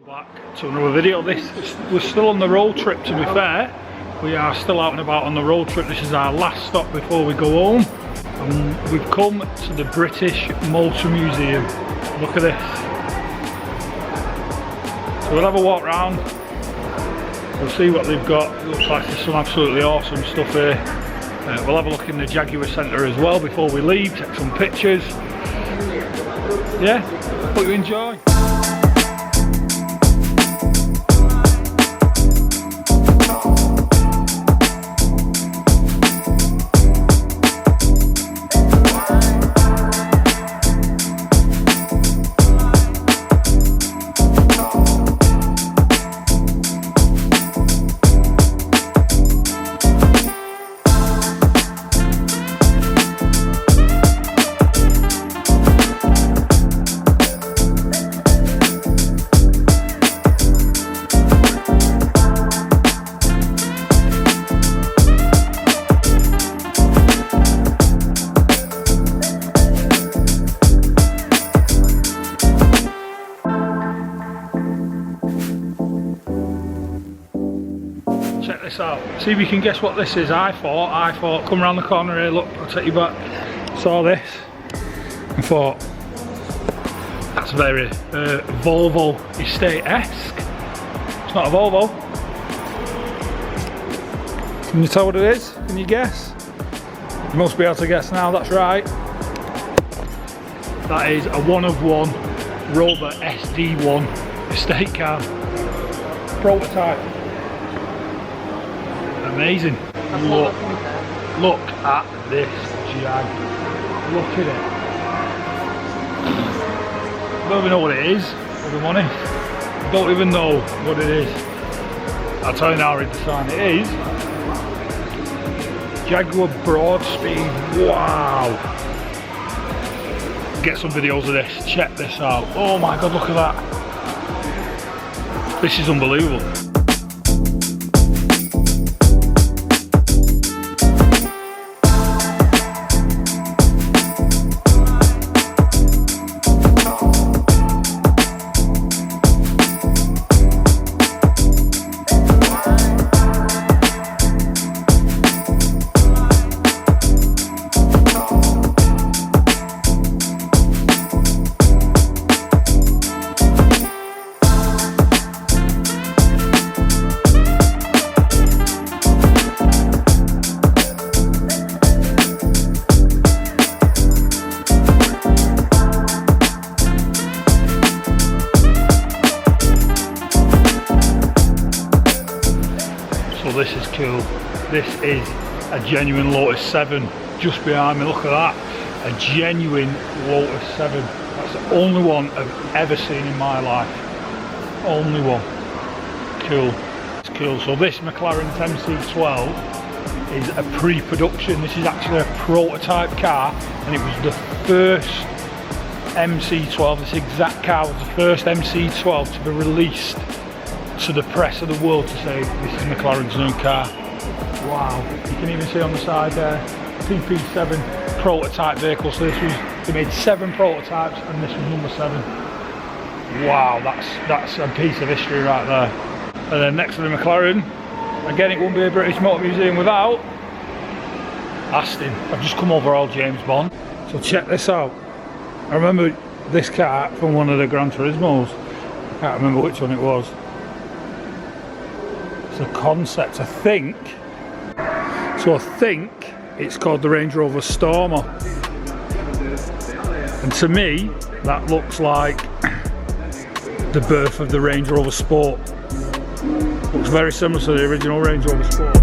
Back to another video. We're still on the road trip, to be fair. We are still out and about on the road trip. This is our last stop before we go home. And we've come to the British Motor Museum. Look at this. So we'll have a walk around. We'll see what they've got. It looks like there's some absolutely awesome stuff here. We'll have a look in the Jaguar Centre as well before we leave, take some pictures. Yeah, hope you enjoy. Check this out. See if you can guess what this is. I thought, come around the corner here, look, I'll take you back. Saw this and thought, that's very Volvo estate-esque. It's not a Volvo. Can you tell what it is? Can you guess? You must be able to guess now, that's right. That is a one-of-one Rover SD1 estate car. Prototype. Amazing. Look at this Jag. Look at it. I don't even know what it is, if I'm honest. I don't even know what it is. I'll tell you now, read the sign. It is Jaguar Broadspeed. Wow. Get some videos of this. Check this out. Oh my god, look at that. This is unbelievable. This is cool. This is a genuine Lotus 7 just behind me. Look at that. A genuine Lotus 7. That's the only one I've ever seen in my life. Only one. Cool. It's cool. So this McLaren Mc12 is a pre-production. This is actually a prototype car, and it was the first MC12. This exact car was the first MC12 to be released to the press of the world to say this is McLaren's new car. Wow, you can even see on the side there, PP7 prototype vehicle. So this was, they made 7 prototypes and this was number 7. Wow, that's a piece of history right there. And then next to the McLaren, again it won't be a British Motor Museum without Aston. I've just come over all James Bond. So check this out. I remember this car from one of the Gran Turismos. I can't remember which one it was. It's a concept, I think. So I think it's called the Range Rover Stormer. And to me, that looks like the birth of the Range Rover Sport. Looks very similar to the original Range Rover Sport.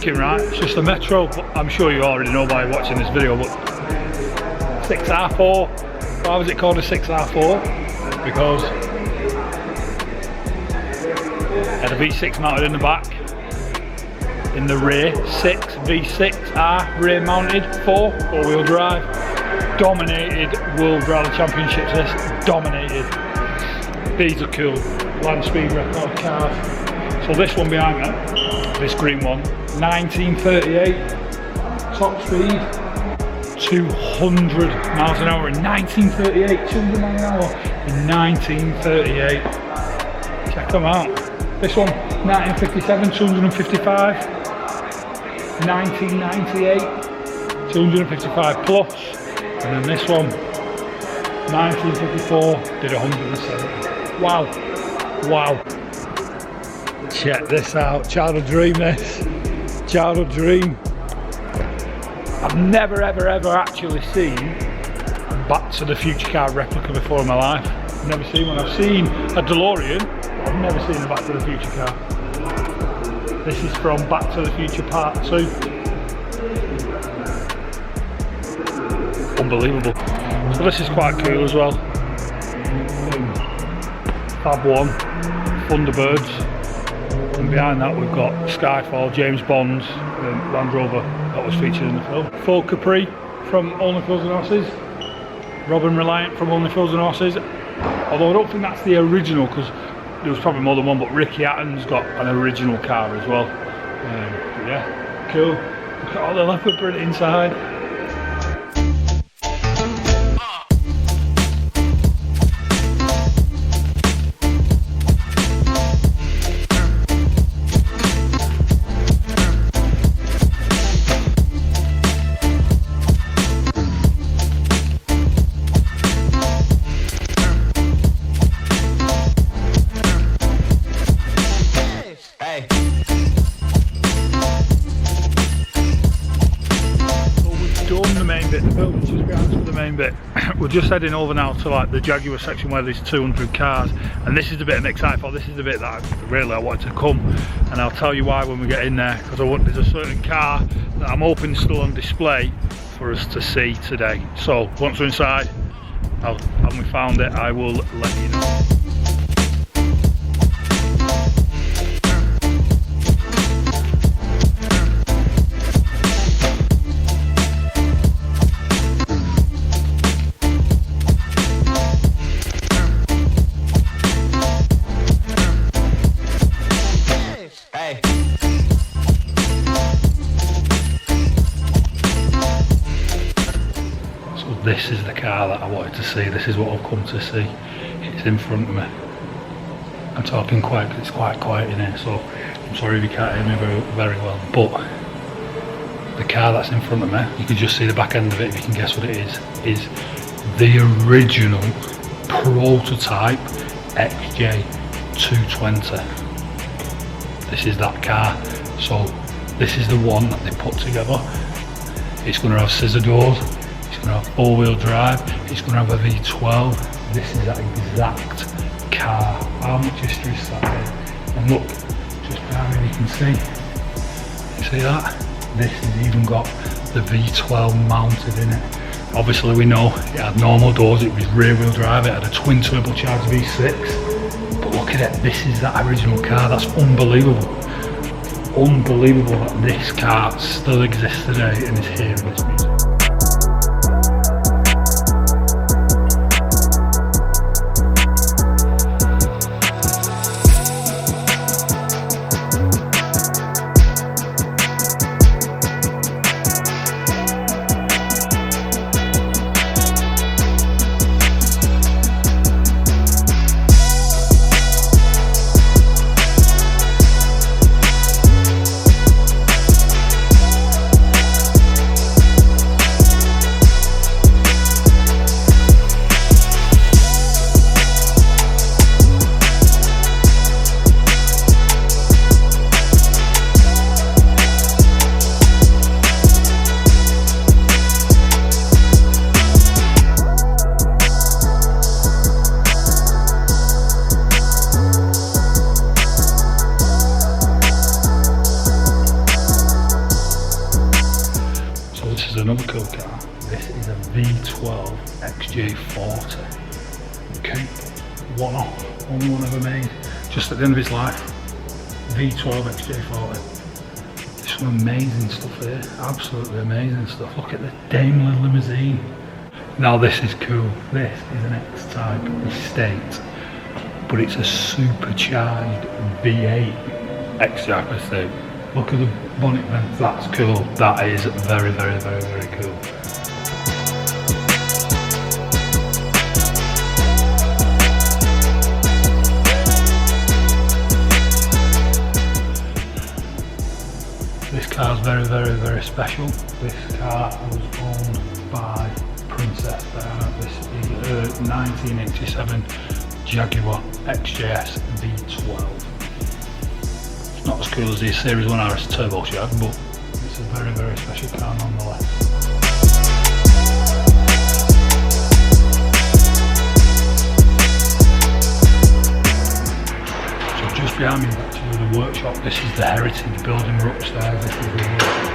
thinking, right, it's just a Metro, but I'm sure you already know by watching this video, but 6R4, why was it called a 6R4? Because it had a V6 mounted in the back, in the rear, 6 V6R rear mounted, 4-wheel drive, dominated World Rally Championships, this, dominated. These are cool, land speed record cars. So this one behind me, this green one, 1938, top speed, 200 miles an hour in 1938, 200 miles an hour in 1938. Check them out. This one, 1957, 255, 1998, 255 plus, and then this one, 1954, did 170. Wow, wow. Check this out, childhood dream this, childhood dream. I've never ever actually seen a Back to the Future car replica before in my life. I've never seen one. I've seen a DeLorean, but I've never seen a Back to the Future car. This is from Back to the Future Part 2. Unbelievable. So this is quite cool as well. Fab 1, Thunderbirds. And behind that we've got Skyfall, James Bond's Land Rover that was featured in the film. Full Capri from Only Fools and Horses. Robin Reliant from Only Fools and Horses. Although I don't think that's the original, because there was probably more than one, but Ricky Hatton's got an original car as well. But yeah, cool. Look at all the leopard print inside. We're just heading over now to like the Jaguar section where there's 200 cars, and this is the bit I'm excited for. This is the bit that I wanted to come, and I'll tell you why when we get in there, because there's a certain car that I'm hoping is still on display for us to see today. So once we're inside, and we found it, I will let you know. This is the car that I wanted to see. This is what I've come to see. It's in front of me. I'm talking quiet because it's quite quiet in here, so I'm sorry if you can't hear me very well. But the car that's in front of me, you can just see the back end of it if you can guess what it is the original prototype XJ220. This is that car. So this is the one that they put together. It's going to have scissor doors. It's going to have 4-wheel drive, it's going to have a V12. This is that exact car. How much history is that in? And look, just behind me you can see. You see that? This has even got the V12 mounted in it. Obviously we know it had normal doors, it was rear wheel drive, it had a twin turbocharged V6. But look at it, this is that original car. That's unbelievable. Unbelievable that this car still exists today and is here in this museum. V12 Xj40. Okay, one off, only one ever made, just at the end of his life. V12 Xj40. Some amazing stuff here, absolutely amazing stuff. Look at the Daimler limousine. Now this is cool. This is an X-Type estate, but it's a supercharged V8 X-Type estate. Look at the bonnet vents, that's cool. That is very, very, very, very cool. This car's very, very, very special. This car was owned by Princess Diana. This is a 1987 Jaguar XJ V12. It's not as cool as the Series 1 RS Turbo Jag, but it's a very, very special car nonetheless. Just behind me, back to the workshop, this is the heritage building. We're upstairs. This is the workshop. You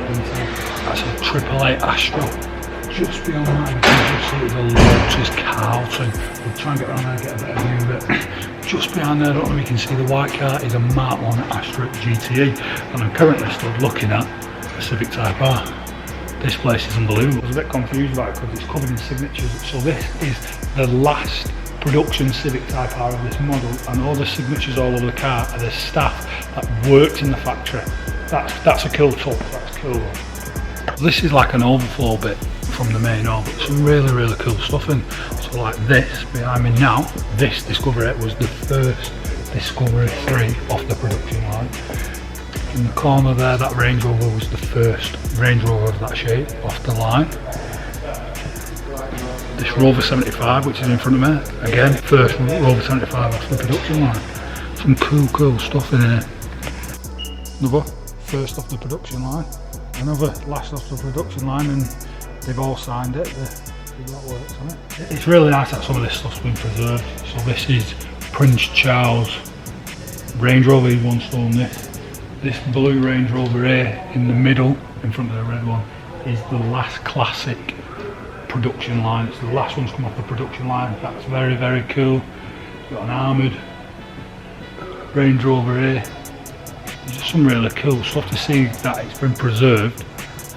can see that's a 888 Astra. Just beyond that, you can just see the Lotus Carlton. We'll try and get around there and get a better view of it. Just behind there, I don't know if you can see the white car, is a Mark 1 Astra GTE, and I'm currently stood looking at a Civic Type R. This place is unbelievable. I was a bit confused about it because it's covered in signatures. So this is the last production Civic Type R of this model, and all the signatures all over the car are the staff that worked in the factory. That's a cool touch, that's cool. This is like an overflow bit from the main oil, but some really, really cool stuff in. So like this behind me now, this Discovery 8 was the first Discovery 3 off the production line. In the corner there, that Range Rover was the first Range Rover of that shape off the line. This Rover 75, which is in front of me, again, first Rover 75 off the production line. Some cool stuff in here. Another first off the production line, another last off the production line, and they've all signed it. That works on it. It's really nice that some of this stuff's been preserved. So this is Prince Charles Range Rover. He once owned this. This blue Range Rover here in the middle, in front of the red one, is the last classic production line. It's the last one's come off the production line. That's very, very cool. It's got an armoured Range Rover here. There's just some really cool stuff. To see that it's been preserved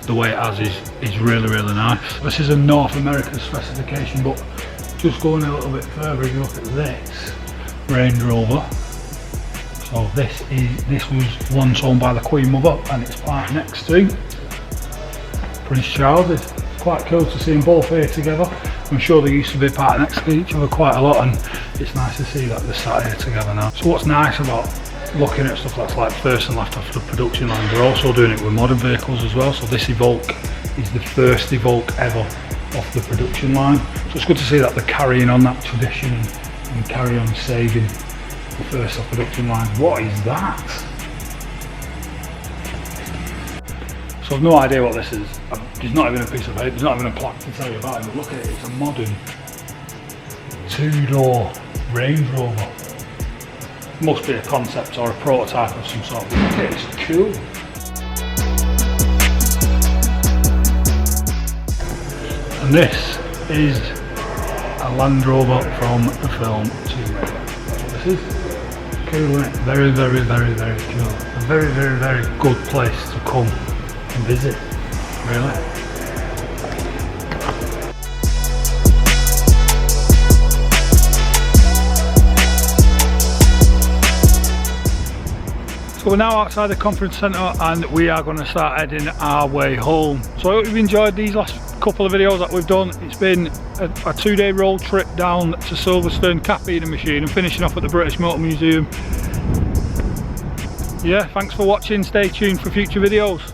the way it has is really, really nice. This is a North American specification, but just going a little bit further, if you look at this Range Rover. So this was once owned by the Queen Mother, and it's parked next to Prince Charles. It's quite cool to see them both here together. I'm sure they used to be parked next to each other quite a lot, and it's nice to see that they're sat here together now. So what's nice about looking at stuff that's like first and last off the production line, they're also doing it with modern vehicles as well. So this Evoque is the first Evoque ever off the production line. So it's good to see that they're carrying on that tradition and carry on saving the first off production line. What is that? So I've no idea what this is. There's not even a piece of paper, there's not even a plaque to tell you about it, but look at it, it's a modern two-door Range Rover. Must be a concept or a prototype of some sort. Look at it, it's cool. And this is a Land Rover from the film Tomb Raider. That's what this is. Cool, isn't it? Very, very, very, very cool. A very, very, very good place to come and visit, really. So we're now outside the conference centre and we are going to start heading our way home. So I hope you've enjoyed these last couple of videos that we've done. It's been a 2-day road trip down to Silverstone, caffeine and machine, and finishing off at the British Motor Museum. Yeah, thanks for watching. Stay tuned for future videos.